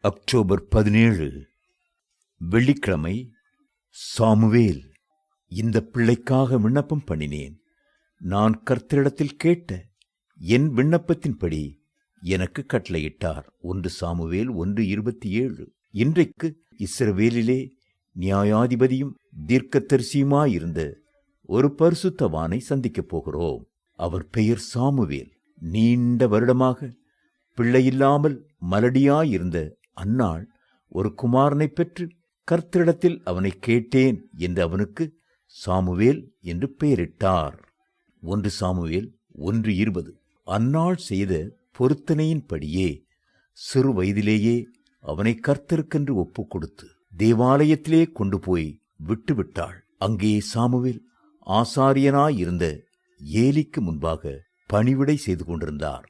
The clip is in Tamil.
அக்டோபர் 17 வெள்ளிக்கிழமை. சாமுவேல். இந்த பிள்ளைக்காக விண்ணப்பம் பண்ணினேன். நான் கர்த்தரிடத்தில் கேட்ட என் விண்ணப்பத்தின்படி எனக்கு கட்டளையிட்டார். 1 சாமுவேல் 1:27. இன்றைக்கு இஸ்ரவேலிலே நியாயாதிபதியும் தீர்க்கதரிசியுமாயிருந்த ஒரு பரிசுத்தவானை சந்திக்கப் போகிறோம். அவர் பெயர் சாமுவேல். நீண்ட வருடமாக பிள்ளையில்லாமல் மலடியாயிருந்த அன்னாள் ஒரு குமாரனை பெற்று கர்த்தரிடத்தில் அவனை கேட்டேன் என்று அவனுக்கு சாமுவேல் என்று பெயரிட்டார். 1 சாமுவேல் 1:20. அன்னாள் செய்த பொருத்தனையின்படியே சிறு வயதிலேயே அவனை கர்த்தருக்கென்று ஒப்புக் கொடுத்து தேவாலயத்திலே கொண்டு போய் விட்டுவிட்டாள். அங்கே சாமுவேல் ஆசாரியனாயிருந்த ஏலிக்கு முன்பாக பணிவிடை செய்து கொண்டிருந்தார்.